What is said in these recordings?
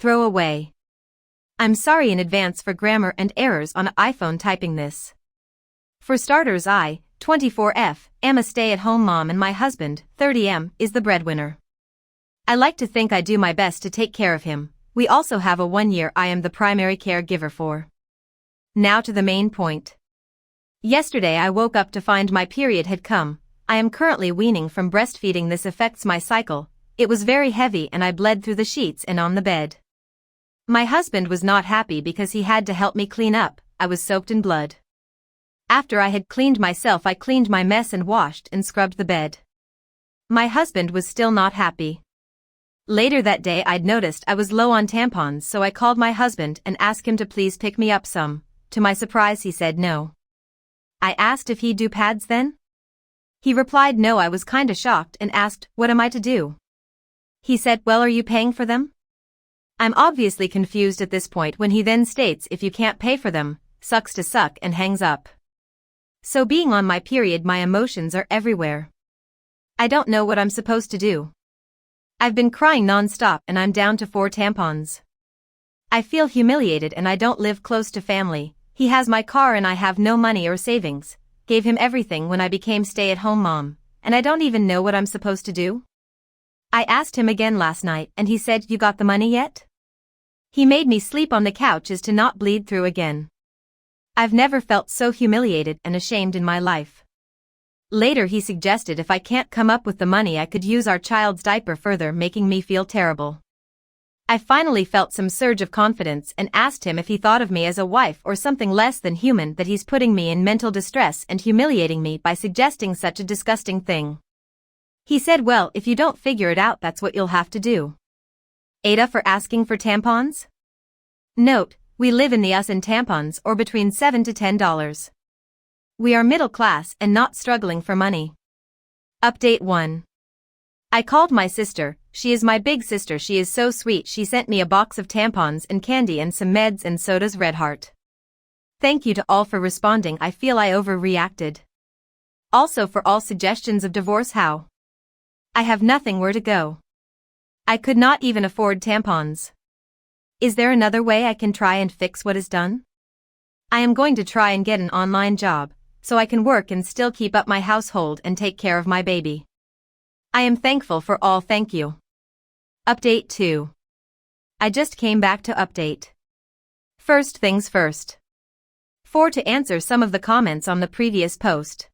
Throw away. I'm sorry in advance for grammar and errors on iPhone typing this. For starters, I, 24F, am a stay-at-home mom and my husband, 30M, is the breadwinner. I like to think I do my best to take care of him. We also have a 1-year I am the primary caregiver for. Now to the main point. Yesterday I woke up to find my period had come. I am currently weaning from breastfeeding. This affects my cycle. It was very heavy and I bled through the sheets and on the bed. My husband was not happy because he had to help me clean up. I was soaked in blood. After I had cleaned myself, I cleaned my mess and washed and scrubbed the bed. My husband was still not happy. Later that day I'd noticed I was low on tampons, so I called my husband and asked him to please pick me up some. To my surprise he said no. I asked if he'd do pads then? He replied no. I was kinda shocked and asked, what am I to do? He said, well, are you paying for them? I'm obviously confused at this point when he then states if you can't pay for them, sucks to suck, and hangs up. So being on my period, my emotions are everywhere. I don't know what I'm supposed to do. I've been crying non-stop and I'm down to 4 tampons. I feel humiliated and I don't live close to family. He has my car and I have no money or savings. Gave him everything when I became stay-at-home mom, and I don't even know what I'm supposed to do. I asked him again last night and he said, you got the money yet? He made me sleep on the couch as to not bleed through again. I've never felt so humiliated and ashamed in my life. Later he suggested if I can't come up with the money I could use our child's diaper, further making me feel terrible. I finally felt some surge of confidence and asked him if he thought of me as a wife or something less than human, that he's putting me in mental distress and humiliating me by suggesting such a disgusting thing. He said, well, if you don't figure it out, that's what you'll have to do. Aita for asking for tampons? Note, we live in the US and tampons or between $7 to $10. We are middle class and not struggling for money. Update 1. I called my sister. She is my big sister. She is so sweet. She sent me a box of tampons and candy and some meds and sodas. Red heart. Thank you to all for responding. I feel I overreacted. Also for all suggestions of divorce. How? I have nothing where to go. I could not even afford tampons. Is there another way I can try and fix what is done? I am going to try and get an online job, so I can work and still keep up my household and take care of my baby. I am thankful for all. Thank you. Update 2. I just came back to update. First things first. 4. To answer some of the comments on the previous post.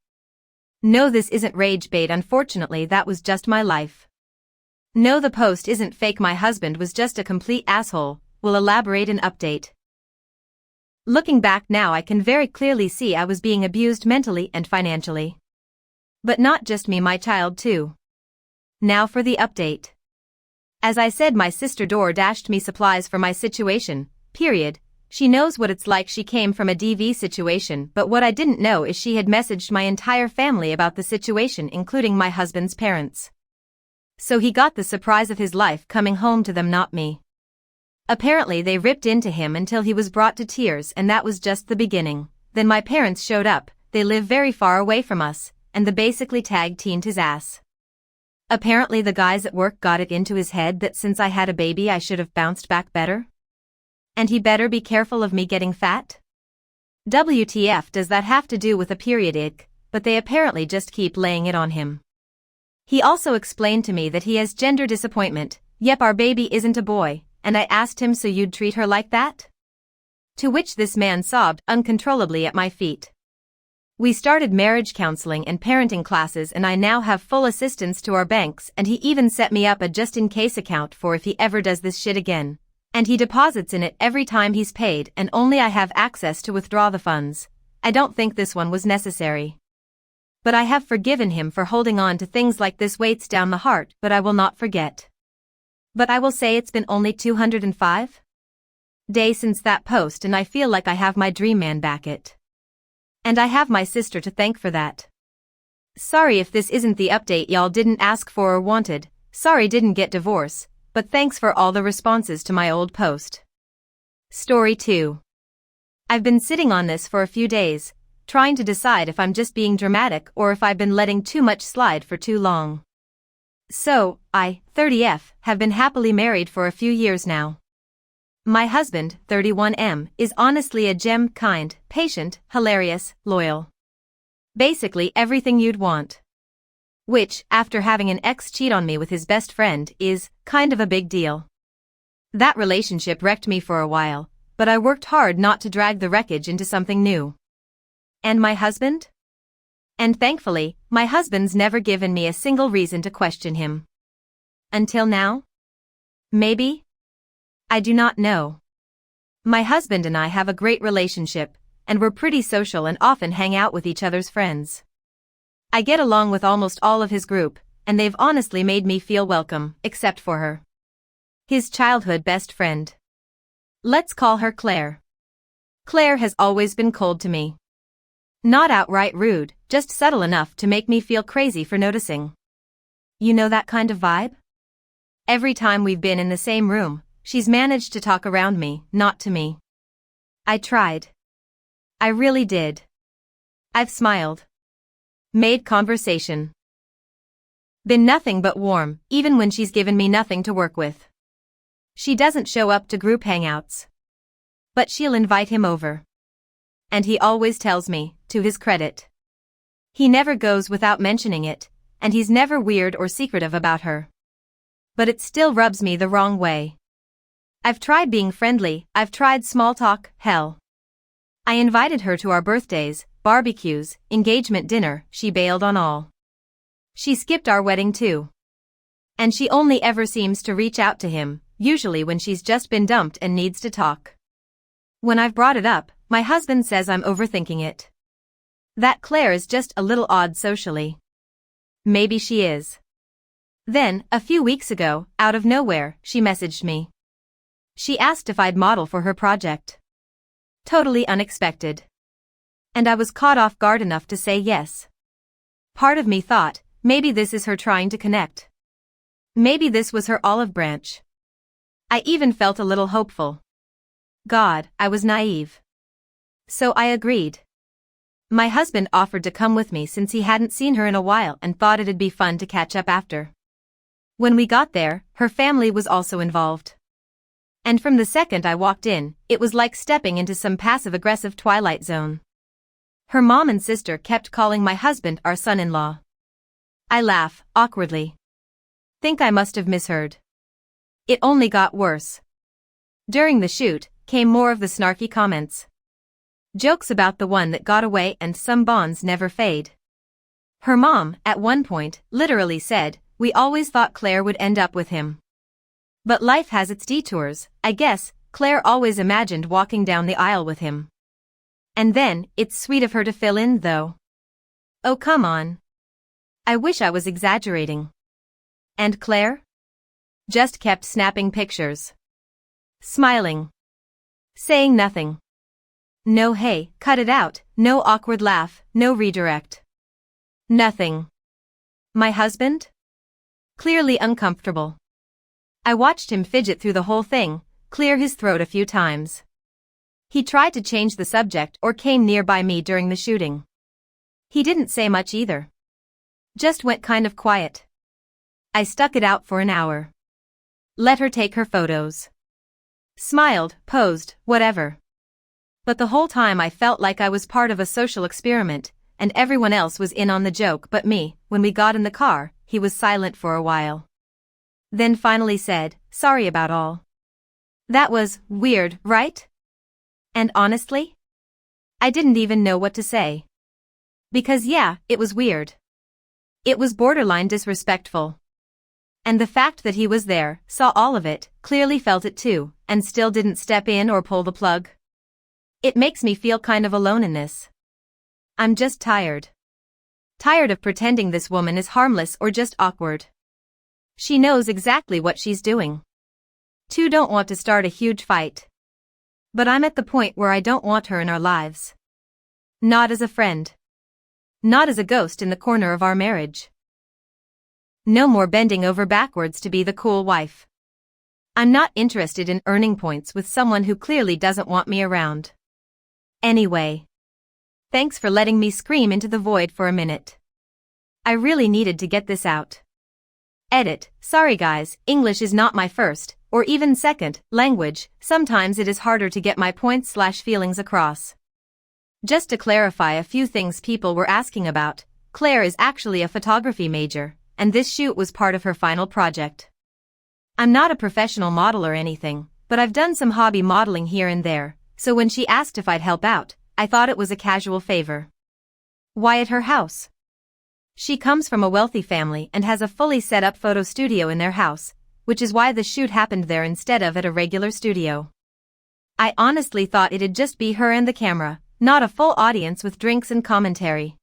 No, this isn't rage bait. Unfortunately, that was just my life. No, the post isn't fake. My husband was just a complete asshole. Will elaborate and update. Looking back now, I can very clearly see I was being abused mentally and financially. But not just me, my child too. Now for the update. As I said, my sister door-dashed me supplies for my situation, period. She knows what it's like. She came from a DV situation, but what I didn't know is she had messaged my entire family about the situation, including my husband's parents. So he got the surprise of his life coming home to them, not me. Apparently they ripped into him until he was brought to tears, and that was just the beginning. Then my parents showed up. They live very far away from us, and they basically tag-teamed his ass. Apparently the guys at work got it into his head that since I had a baby I should have bounced back better. And he better be careful of me getting fat? WTF does that have to do with a period ick? But they apparently just keep laying it on him. He also explained to me that he has gender disappointment. Yep, our baby isn't a boy. And I asked him, so you'd treat her like that? To which this man sobbed uncontrollably at my feet. We started marriage counseling and parenting classes, and I now have full assistance to our banks, and he even set me up a just-in-case account for if he ever does this shit again. And he deposits in it every time he's paid, and only I have access to withdraw the funds. I don't think this one was necessary. But I have forgiven him for holding on to things like this. Weights down the heart, but I will not forget. But I will say it's been only 205 days since that post, and I feel like I have my dream man back it. And I have my sister to thank for that. Sorry if this isn't the update y'all didn't ask for or wanted. Sorry didn't get divorce, but thanks for all the responses to my old post. Story 2. I've been sitting on this for a few days, trying to decide if I'm just being dramatic or if I've been letting too much slide for too long. So, I, 30F, have been happily married for a few years now. My husband, 31M, is honestly a gem, kind, patient, hilarious, loyal. Basically everything you'd want. Which, after having an ex cheat on me with his best friend, is kind of a big deal. That relationship wrecked me for a while, but I worked hard not to drag the wreckage into something new. And my husband? And thankfully, my husband's never given me a single reason to question him. Until now? Maybe? I do not know. My husband and I have a great relationship, and we're pretty social and often hang out with each other's friends. I get along with almost all of his group, and they've honestly made me feel welcome, except for her. His childhood best friend. Let's call her Claire. Claire has always been cold to me. Not outright rude, just subtle enough to make me feel crazy for noticing. You know that kind of vibe? Every time we've been in the same room, she's managed to talk around me, not to me. I tried. I really did. I've smiled. Made conversation. Been nothing but warm, even when she's given me nothing to work with. She doesn't show up to group hangouts. But she'll invite him over. And he always tells me, to his credit. He never goes without mentioning it, and he's never weird or secretive about her. But it still rubs me the wrong way. I've tried being friendly, I've tried small talk, hell. I invited her to our birthdays, barbecues, engagement dinner, she bailed on all. She skipped our wedding too. And she only ever seems to reach out to him, usually when she's just been dumped and needs to talk. When I've brought it up, my husband says I'm overthinking it. That Claire is just a little odd socially. Maybe she is. Then, a few weeks ago, out of nowhere, she messaged me. She asked if I'd model for her project. Totally unexpected. And I was caught off guard enough to say yes. Part of me thought, maybe this is her trying to connect. Maybe this was her olive branch. I even felt a little hopeful. God, I was naive. So I agreed. My husband offered to come with me since he hadn't seen her in a while and thought it'd be fun to catch up after. When we got there, her family was also involved. And from the second I walked in, it was like stepping into some passive-aggressive twilight zone. Her mom and sister kept calling my husband our son-in-law. I laugh, awkwardly. Think I must have misheard. It only got worse. During the shoot, came more of the snarky comments. Jokes about the one that got away and some bonds never fade. Her mom, at one point, literally said, "We always thought Claire would end up with him. But life has its detours, I guess. Claire always imagined walking down the aisle with him." And then, it's sweet of her to fill in though. Oh come on. I wish I was exaggerating. And Claire? Just kept snapping pictures. Smiling. Saying nothing. No hey, cut it out, no awkward laugh, no redirect. Nothing. My husband? Clearly uncomfortable. I watched him fidget through the whole thing, clear his throat a few times. He tried to change the subject or came nearby me during the shooting. He didn't say much either. Just went kind of quiet. I stuck it out for an hour. Let her take her photos. Smiled, posed, whatever. But the whole time I felt like I was part of a social experiment, and everyone else was in on the joke but me. When we got in the car, he was silent for a while. Then finally said, "Sorry about all." That was weird, right? And honestly, I didn't even know what to say. Because yeah, it was weird. It was borderline disrespectful. And the fact that he was there, saw all of it, clearly felt it too, and still didn't step in or pull the plug. It makes me feel kind of alone in this. I'm just tired. Tired of pretending this woman is harmless or just awkward. She knows exactly what she's doing. Two don't want to start a huge fight. But I'm at the point where I don't want her in our lives. Not as a friend. Not as a ghost in the corner of our marriage. No more bending over backwards to be the cool wife. I'm not interested in earning points with someone who clearly doesn't want me around. Anyway. Thanks for letting me scream into the void for a minute. I really needed to get this out. Edit, sorry guys, English is not my first, or or even second language, sometimes it is harder to get my points/feelings across. Just to clarify a few things people were asking about, Claire is actually a photography major, and this shoot was part of her final project. I'm not a professional model or anything, but I've done some hobby modeling here and there, so when she asked if I'd help out, I thought it was a casual favor. Why at her house? She comes from a wealthy family and has a fully set up photo studio in their house, which is why the shoot happened there instead of at a regular studio. I honestly thought it'd just be her and the camera, not a full audience with drinks and commentary.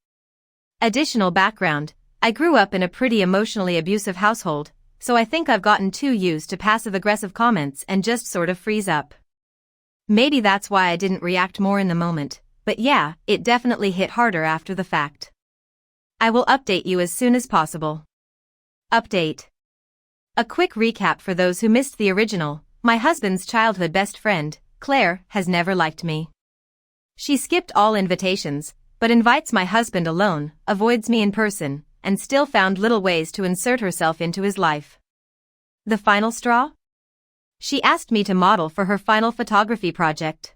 Additional background, I grew up in a pretty emotionally abusive household, so I think I've gotten too used to passive-aggressive comments and just sort of freeze up. Maybe that's why I didn't react more in the moment, but yeah, it definitely hit harder after the fact. I will update you as soon as possible. Update. A quick recap for those who missed the original: my husband's childhood best friend, Claire, has never liked me. She skipped all invitations, but invites my husband alone, avoids me in person, and still found little ways to insert herself into his life. The final straw? She asked me to model for her final photography project.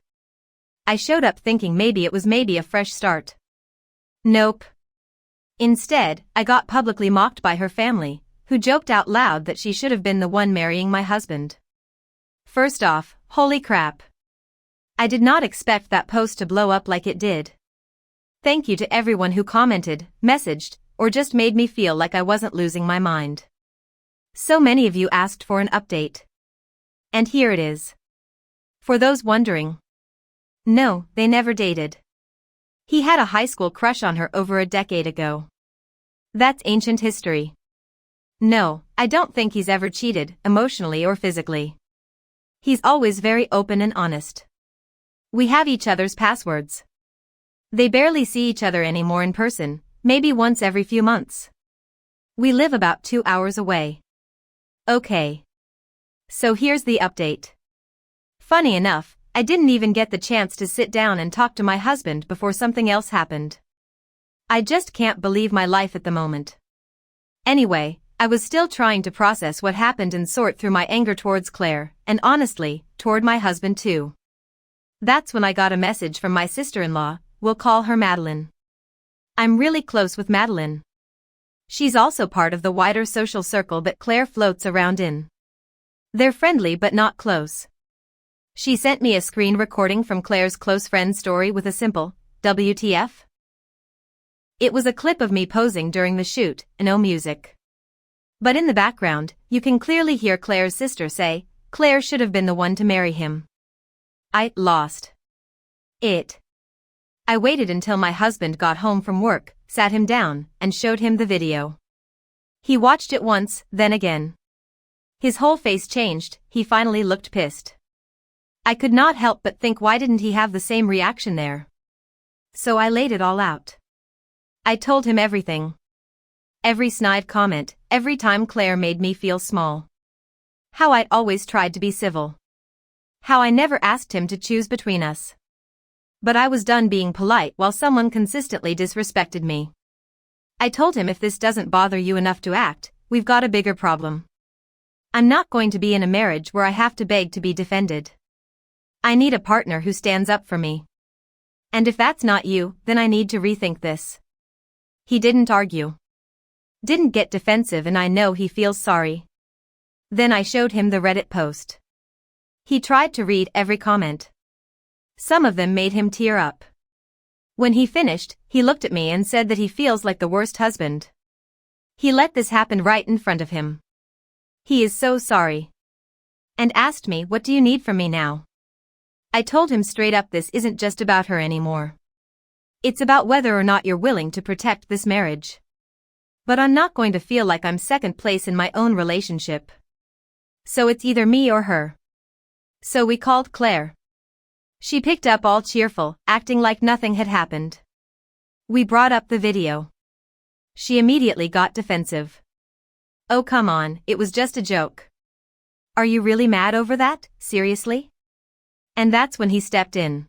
I showed up thinking maybe it was a fresh start. Nope. Instead, I got publicly mocked by her family, who joked out loud that she should have been the one marrying my husband. First off, holy crap. I did not expect that post to blow up like it did. Thank you to everyone who commented, messaged, or just made me feel like I wasn't losing my mind. So many of you asked for an update. And here it is. For those wondering. No, they never dated. He had a high school crush on her over a decade ago. That's ancient history. No, I don't think he's ever cheated, emotionally or physically. He's always very open and honest. We have each other's passwords. They barely see each other anymore in person, maybe once every few months. We live about 2 hours away. Okay. So here's the update. Funny enough, I didn't even get the chance to sit down and talk to my husband before something else happened. I just can't believe my life at the moment. Anyway, I was still trying to process what happened and sort through my anger towards Claire, and honestly, toward my husband too. That's when I got a message from my sister-in-law, we'll call her Madeline. I'm really close with Madeline. She's also part of the wider social circle that Claire floats around in. They're friendly but not close. She sent me a screen recording from Claire's close friend story with a simple, WTF? It was a clip of me posing during the shoot, no music. But in the background, you can clearly hear Claire's sister say, Claire should have been the one to marry him. I lost it. I waited until my husband got home from work, sat him down, and showed him the video. He watched it once, then again. His whole face changed, he finally looked pissed. I could not help but think, why didn't he have the same reaction there? So I laid it all out. I told him everything. Every snide comment, every time Claire made me feel small. How I'd always tried to be civil. How I never asked him to choose between us. But I was done being polite while someone consistently disrespected me. I told him, if this doesn't bother you enough to act, we've got a bigger problem. I'm not going to be in a marriage where I have to beg to be defended. I need a partner who stands up for me. And if that's not you, then I need to rethink this. He didn't argue. Didn't get defensive, and I know he feels sorry. Then I showed him the Reddit post. He tried to read every comment. Some of them made him tear up. When he finished, he looked at me and said that he feels like the worst husband. He let this happen right in front of him. He is so sorry. And asked me, what do you need from me now? I told him straight up, this isn't just about her anymore. It's about whether or not you're willing to protect this marriage. But I'm not going to feel like I'm second place in my own relationship. So it's either me or her. So we called Claire. She picked up all cheerful, acting like nothing had happened. We brought up the video. She immediately got defensive. Oh come on, it was just a joke. Are you really mad over that, seriously? And that's when he stepped in.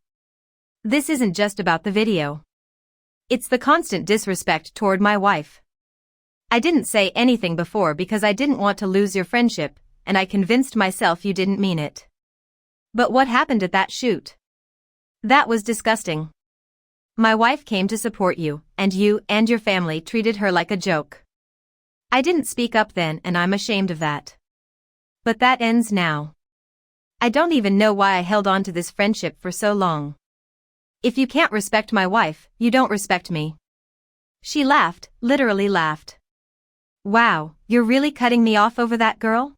This isn't just about the video. It's the constant disrespect toward my wife. I didn't say anything before because I didn't want to lose your friendship, and I convinced myself you didn't mean it. But what happened at that shoot? That was disgusting. My wife came to support you and your family treated her like a joke. I didn't speak up then and I'm ashamed of that. But that ends now. I don't even know why I held on to this friendship for so long. If you can't respect my wife, you don't respect me. She laughed, literally laughed. Wow, you're really cutting me off over that girl?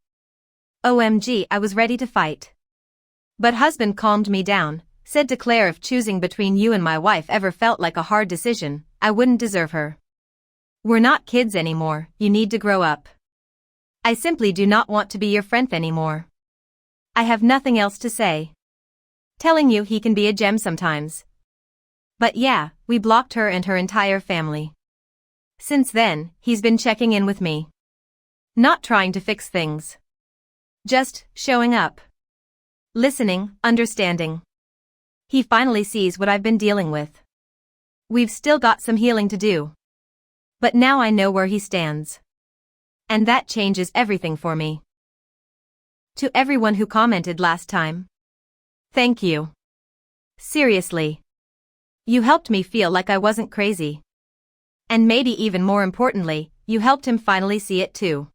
OMG, I was ready to fight. But husband calmed me down, said to Claire if choosing between you and my wife ever felt like a hard decision, I wouldn't deserve her. We're not kids anymore, you need to grow up. I simply do not want to be your friend anymore. I have nothing else to say. Telling you he can be a gem sometimes. But yeah, we blocked her and her entire family. Since then, he's been checking in with me. Not trying to fix things. Just showing up. Listening, understanding. He finally sees what I've been dealing with. We've still got some healing to do. But now I know where he stands. And that changes everything for me. To everyone who commented last time. Thank you. Seriously. You helped me feel like I wasn't crazy. And maybe even more importantly, you helped him finally see it too.